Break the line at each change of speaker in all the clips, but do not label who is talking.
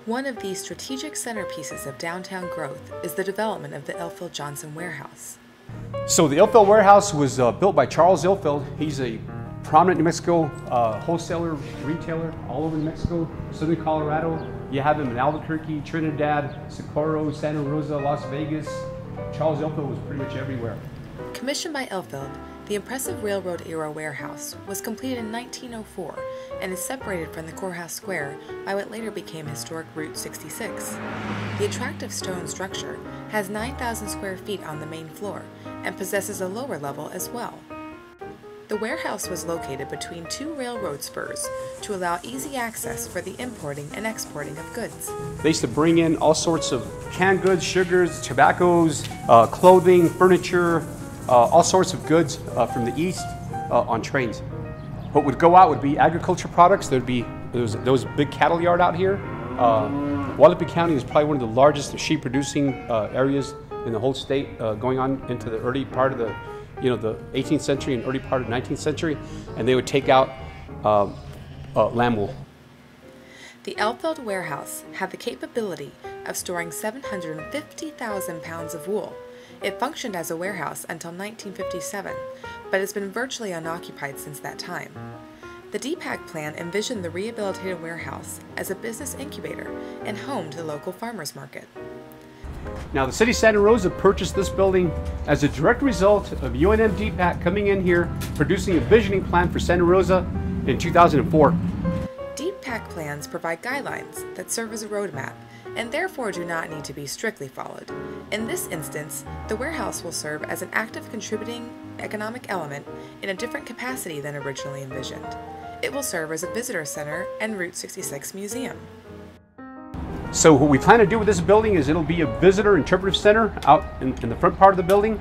One of the strategic centerpieces of downtown growth is the development of the Ilfeld-Johnson Warehouse.
So the Ilfeld Warehouse was built by Charles Ilfeld. He's a prominent New Mexico wholesaler, retailer all over New Mexico, southern Colorado. You have him in Albuquerque, Trinidad, Socorro, Santa Rosa, Las Vegas. Charles Ilfeld was pretty much everywhere.
Commissioned by Ilfeld, the impressive railroad-era warehouse was completed in 1904 and is separated from the courthouse square by what later became historic Route 66. The attractive stone structure has 9,000 square feet on the main floor and possesses a lower level as well. The warehouse was located between two railroad spurs to allow easy access for the importing and exporting of goods.
They used to bring in all sorts of canned goods, sugars, tobaccos, clothing, furniture, all sorts of goods from the east on trains. What would go out would be agriculture products. There was a big cattle yard out here. Guadalupe County is probably one of the largest sheep producing areas in the whole state, going on into the early part of the 18th century and early part of the 19th century, and they would take out lamb wool.
The Ilfeld Warehouse had the capability of storing 750,000 pounds of wool. It functioned as a warehouse until 1957, but has been virtually unoccupied since that time. The DPAC plan envisioned the rehabilitated warehouse as a business incubator and home to the local farmers market.
Now, the city of Santa Rosa purchased this building as a direct result of UNM DPAC coming in here, producing a visioning plan for Santa Rosa in 2004.
DPAC plans provide guidelines that serve as a roadmap and therefore do not need to be strictly followed. In this instance, the warehouse will serve as an active contributing economic element in a different capacity than originally envisioned. It will serve as a visitor center and Route 66 museum.
So what we plan to do with this building is it'll be a visitor interpretive center out in the front part of the building.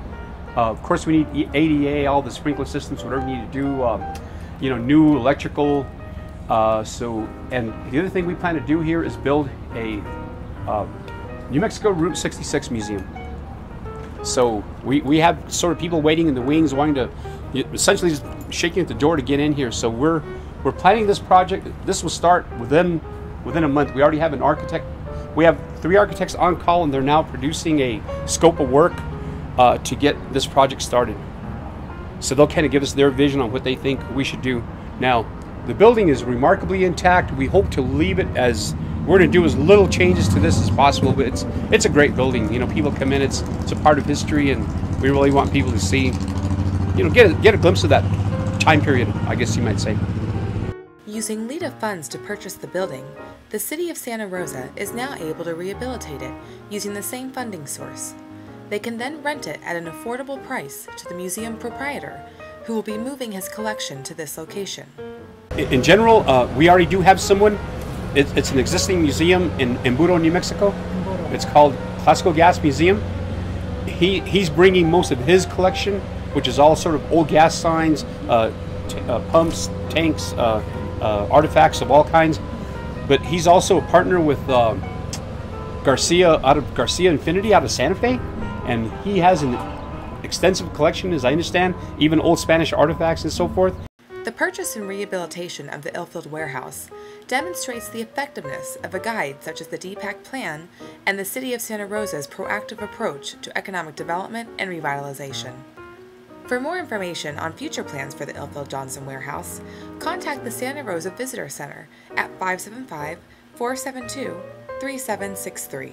Of course, we need ADA, all the sprinkler systems, whatever we need to do, new electrical. And the other thing we plan to do here is build a New Mexico Route 66 museum. So we have sort of people waiting in the wings, wanting to, essentially just shaking at the door to get in here. So we're planning this project. This will start within a month. We already have an architect. We have 3 architects on call, and they're now producing a scope of work to get this project started. So they'll kind of give us their vision on what they think we should do. Now, the building is remarkably intact. We hope to leave it as, we're going to do as little changes to this as possible, but it's a great building. People come in, it's a part of history, and we really want people to see, get a glimpse of that time period, I guess you might say.
Using LEDA funds to purchase the building, the City of Santa Rosa is now able to rehabilitate it using the same funding source. They can then rent it at an affordable price to the museum proprietor, who will be moving his collection to this location.
In general, we already do have someone. It's an existing museum in Emburo, New Mexico. It's called Classical Gas Museum. He's bringing most of his collection, which is all sort of old gas signs, pumps, tanks, artifacts of all kinds. But he's also a partner with Garcia Infinity out of Santa Fe, and he has an extensive collection, as I understand, even old Spanish artifacts and so forth.
The purchase and rehabilitation of the Ilfeld Warehouse demonstrates the effectiveness of a guide such as the DPAC plan and the City of Santa Rosa's proactive approach to economic development and revitalization. For more information on future plans for the Ilfeld-Johnson Warehouse, contact the Santa Rosa Visitor Center at 575-472-3763.